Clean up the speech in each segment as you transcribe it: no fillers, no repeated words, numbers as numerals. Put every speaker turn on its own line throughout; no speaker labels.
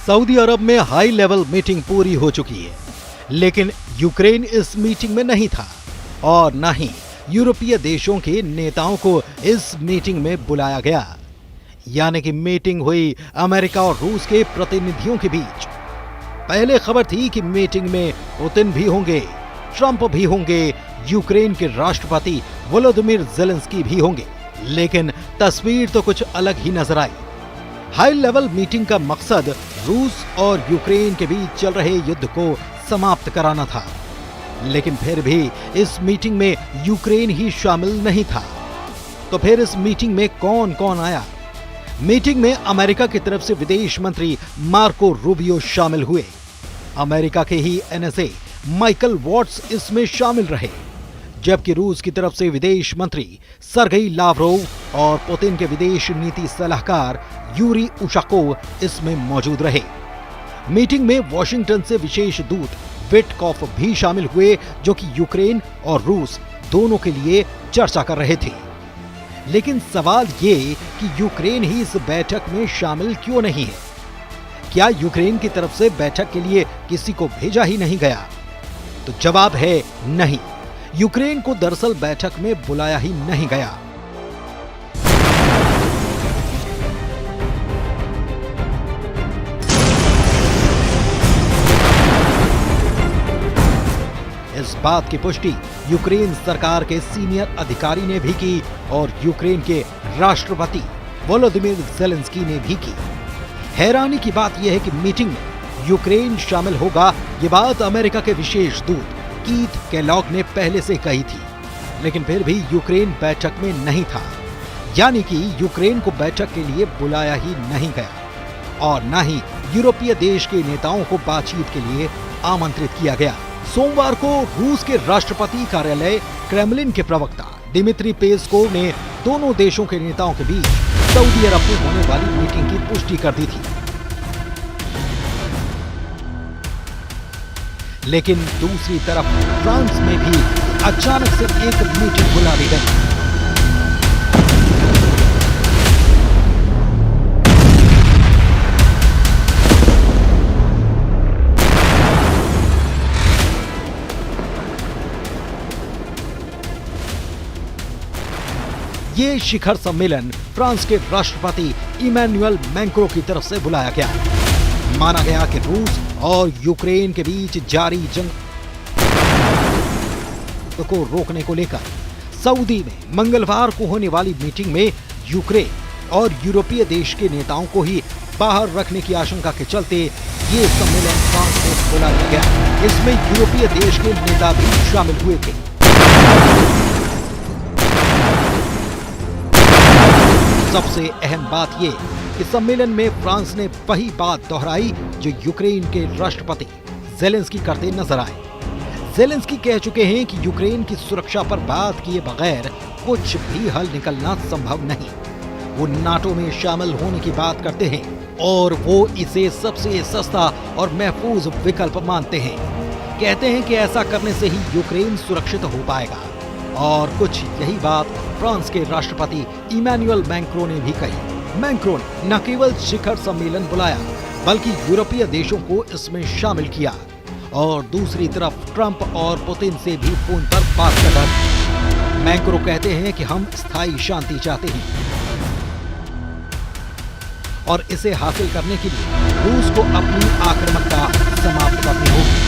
Saudi अरब में high level meeting पूरी हो चुकी है, लेकिन यूक्रेन इस मीटिंग में नहीं था और न ही यूरोपीय देशों के नेताओं को इस मीटिंग में बुलाया गया। यानी कि मीटिंग हुई अमेरिका और रूस के प्रतिनिधियों के बीच। पहले खबर थी कि मीटिंग में पुतिन भी होंगे, ट्रंप भी होंगे, यूक्रेन के राष्ट्रपति वोलोदिमीर ज़ेलेंस्की भी होंगे, लेकिन तस्वीर तो कुछ अलग ही नजर आई। हाई लेवल मीटिंग का मकसद रूस और यूक्रेन के बीच चल रहे युद्ध को समाप्त कराना था, लेकिन फिर भी इस मीटिंग में यूक्रेन ही शामिल नहीं था। तो फिर इस मीटिंग में कौन कौन आया? मीटिंग में अमेरिका की तरफ से विदेश मंत्री मार्को रूबियो शामिल हुए। अमेरिका के ही एनएसए माइकल वॉट्स इसमें शामिल रहे, जबकि रूस की तरफ से विदेश मंत्री सर्गेई लावरोव और पुतिन के विदेश नीति सलाहकार यूरी उशाकोव इसमें मौजूद रहे। मीटिंग में वॉशिंगटन से विशेष दूत विटकॉफ भी शामिल हुए, जो कि यूक्रेन और रूस दोनों के लिए चर्चा कर रहे थे। लेकिन सवाल ये कि यूक्रेन ही इस बैठक में शामिल क्यों नहीं है? क्या यूक्रेन की तरफ से बैठक के लिए किसी को भेजा ही नहीं गया? तो जवाब है नहीं, यूक्रेन को दरअसल बैठक में बुलाया ही नहीं गया। इस बात की पुष्टि यूक्रेन सरकार के सीनियर अधिकारी ने भी की और यूक्रेन के राष्ट्रपति वोलोदिमीर ज़ेलेंस्की ने भी की। हैरानी की बात यह है कि मीटिंग में यूक्रेन शामिल होगा, ये बात अमेरिका के विशेष दूत कीथ केलॉग ने पहले से कही थी, लेकिन फिर भी यूक्रेन बैठक में नहीं था। यानी कि यूक्रेन को बैठक के लिए बुलाया ही नहीं गया और न ही यूरोपीय देश के नेताओं को बातचीत के लिए आमंत्रित किया गया। सोमवार को रूस के राष्ट्रपति कार्यालय क्रेमलिन के प्रवक्ता दिमित्री पेस्कोव ने दोनों देशों के नेताओं के बीच सऊदी अरब में होने वाली मीटिंग की पुष्टि कर दी थी। लेकिन दूसरी तरफ फ्रांस में भी अचानक से एक मीटिंग बुला दी गई। ये शिखर सम्मेलन फ्रांस के राष्ट्रपति इमैनुअल मैक्रों की तरफ से बुलाया गया। माना गया कि रूस और यूक्रेन के बीच जारी जंग को रोकने को लेकर सऊदी में मंगलवार को होने वाली मीटिंग में यूक्रेन और यूरोपीय देश के नेताओं को ही बाहर रखने की आशंका के चलते ये सम्मेलन फ्रांस में बुलाया गया। इसमें यूरोपीय देश के नेता भी शामिल हुए थे। सबसे अहम बात यह कि सम्मेलन में फ्रांस ने वही बात दोहराई जो यूक्रेन के राष्ट्रपति ज़ेलेंस्की करते नजर आए। ज़ेलेंस्की कह चुके हैं कि यूक्रेन की सुरक्षा पर बात किए बगैर कुछ भी हल निकलना संभव नहीं। वो नाटो में शामिल होने की बात करते हैं और वो इसे सबसे सस्ता और महफूज विकल्प मानते हैं। कहते हैं कि ऐसा करने से ही यूक्रेन सुरक्षित हो पाएगा। और कुछ यही बात फ्रांस के राष्ट्रपति इमैनुअल मैक्रों ने भी कही। मैक्रों ने न केवल शिखर सम्मेलन बुलाया, बल्कि यूरोपीय देशों को इसमें शामिल किया और दूसरी तरफ ट्रंप और पुतिन से भी फोन पर बात कर रहे। मैक्रों कहते हैं कि हम स्थायी शांति चाहते हैं और इसे हासिल करने के लिए रूस को अपनी आक्रामकता समाप्त करनी होगी।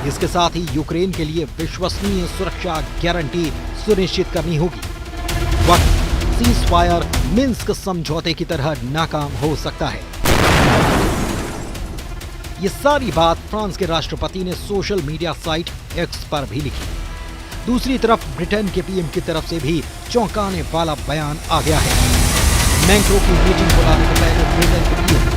इसके साथ ही यूक्रेन के लिए विश्वसनीय सुरक्षा गारंटी सुनिश्चित करनी होगी। वक्त सीज़फायर मिन्स्क समझौते की तरह नाकाम हो सकता है। ये सारी बात फ्रांस के राष्ट्रपति ने सोशल मीडिया साइट एक्स पर भी लिखी। दूसरी तरफ ब्रिटेन के पीएम की तरफ से भी चौंकाने वाला बयान आ गया है। मैक्रों की मीटिंग बुलाने के पहले ब्रिटेन के पीएम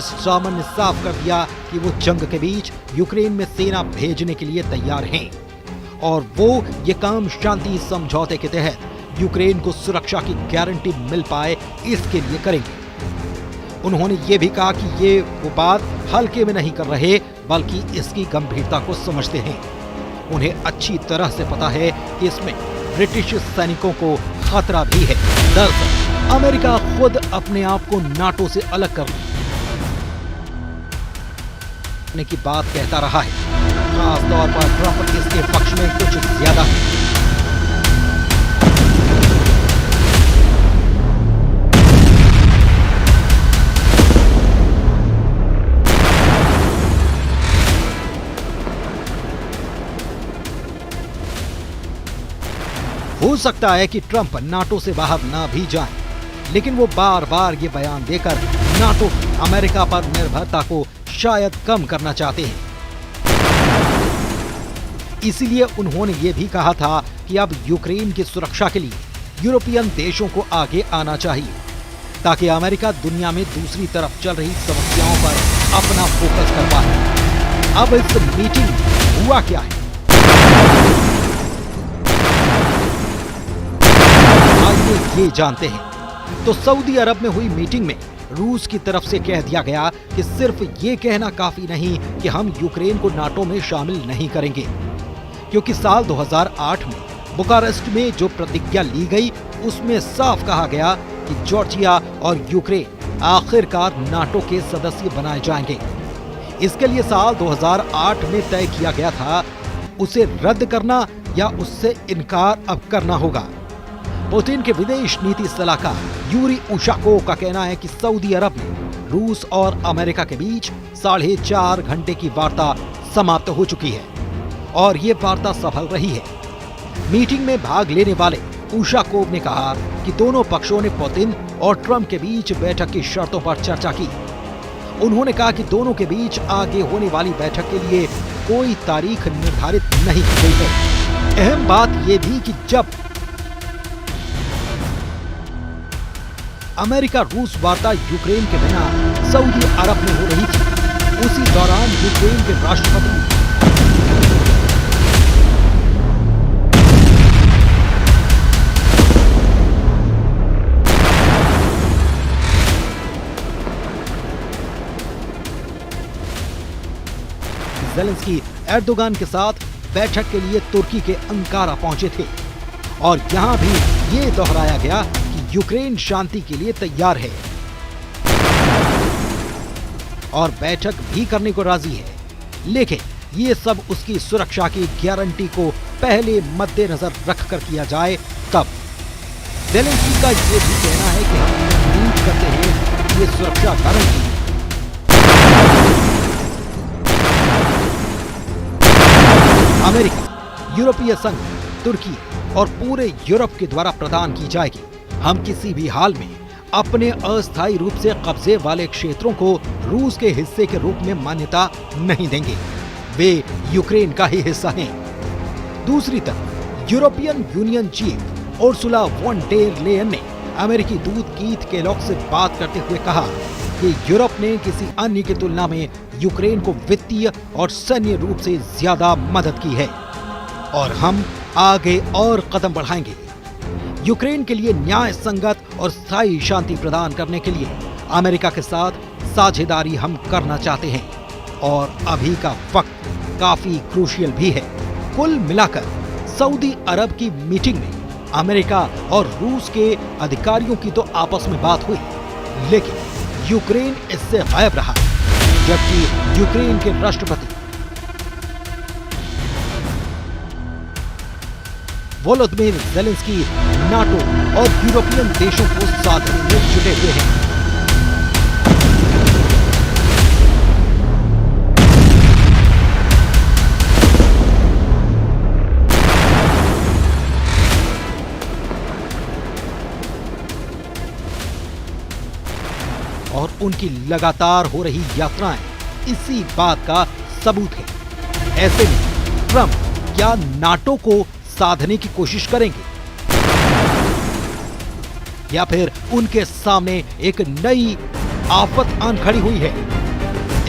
स्टारमर ने साफ कर दिया कि वो जंग के बीच यूक्रेन में सेना भेजने के लिए तैयार हैं। और वो ये काम शांति समझौते के तहत यूक्रेन को सुरक्षा की गारंटी मिल पाए इसके लिए करेंगे। उन्होंने ये भी कहा कि ये वो बात हल्के में नहीं कर रहे बल्कि इसकी गंभीरता को समझते हैं। उन्हें अच्छी तरह से पता है कि इसमें ब्रिटिश सैनिकों को खतरा भी है। दरअसल अमेरिका खुद अपने आप को नाटो से अलग करने की बात कहता रहा है। खास तौर पर ट्रंप इसके पक्ष में कुछ ज्यादा है। हो सकता है कि ट्रंप नाटो से बाहर ना भी जाएं, लेकिन वो बार बार ये बयान देकर नाटो अमेरिका पर निर्भरता को शायद कम करना चाहते हैं। इसीलिए उन्होंने ये भी कहा था कि अब यूक्रेन की सुरक्षा के लिए यूरोपियन देशों को आगे आना चाहिए, ताकि अमेरिका दुनिया में दूसरी तरफ चल रही समस्याओं पर अपना फोकस कर पाए। अब इस मीटिंग में हुआ क्या है, ये जानते हैं। तो सऊदी अरब में हुई मीटिंग में रूस की तरफ से कह दिया गया कि सिर्फ ये कहना काफी नहीं कि हम यूक्रेन को नाटो में शामिल नहीं करेंगे, क्योंकि साल 2008 में बुखारेस्ट में जो प्रतिज्ञा ली गई उसमें साफ कहा गया कि जॉर्जिया और यूक्रेन आखिरकार नाटो के सदस्य बनाए जाएंगे। इसके लिए साल 2008 में तय किया गया था, उसे रद्द करना या उससे इनकार अब करना होगा। पुतिन के विदेश नीति सलाहकार यूरी उशाकोव का कहना है कि सऊदी अरब में रूस और अमेरिका के बीच 4.5 घंटे की वार्ता समाप्त हो चुकी है और ये वार्ता सफल रही है। मीटिंग में भाग लेने वाले उशाकोव ने कहा कि दोनों पक्षों ने पुतिन और ट्रंप के बीच बैठक की शर्तों पर चर्चा की। उन्होंने कहा कि दोनों के बीच आगे होने वाली बैठक के लिए कोई तारीख निर्धारित नहीं की गई है। अहम बात यह भी कि जब अमेरिका रूस वार्ता यूक्रेन के बिना सऊदी अरब में हो रही थी, उसी दौरान यूक्रेन के राष्ट्रपति ज़ेलेंस्की एर्दोगान के साथ बैठक के लिए तुर्की के अंकारा पहुंचे थे और यहां भी ये दोहराया गया कि यूक्रेन शांति के लिए तैयार है और बैठक भी करने को राजी है, लेकिन ये सब उसकी सुरक्षा की गारंटी को पहले मद्देनजर रखकर किया जाए तब। ज़ेलेंस्की का ये भी कहना है कि हम उम्मीद करते हैं कि ये सुरक्षा गारंटी अमेरिका, यूरोपीय संघ, तुर्की और पूरे यूरोप के द्वारा प्रदान की जाएगी। हम किसी भी हाल में अपने अस्थायी रूप से कब्जे वाले क्षेत्रों को रूस के हिस्से के रूप में मान्यता नहीं देंगे, वे यूक्रेन का ही हिस्सा हैं। दूसरी तरफ European Union chief Ursula von der Leyen ने अमेरिकी दूत कीथ केलॉग से बात करते हुए कहा कि यूरोप ने किसी अन्य की तुलना में यूक्रेन को वित्तीय और सैन्य रूप से ज्यादा मदद की है और हम आगे और कदम बढ़ाएंगे। यूक्रेन के लिए न्याय संगत और स्थायी शांति प्रदान करने के लिए अमेरिका के साथ साझेदारी हम करना चाहते हैं और अभी का वक्त काफी क्रूशियल भी है। कुल मिलाकर सऊदी अरब की मीटिंग में अमेरिका और रूस के अधिकारियों की तो आपस में बात हुई, लेकिन यूक्रेन इससे गायब रहा, जबकि यूक्रेन के राष्ट्रपति वोलोदिमीर ज़ेलेंस्की नाटो और यूरोपियन देशों को साथ में जुटे हुए हैं। और उनकी लगातार हो रही यात्राएं इसी बात का सबूत है। ऐसे में ट्रंप क्या नाटो को साधने की कोशिश करेंगे या फिर उनके सामने एक नई आफत आन खड़ी हुई है?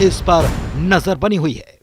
इस पर नजर बनी हुई है।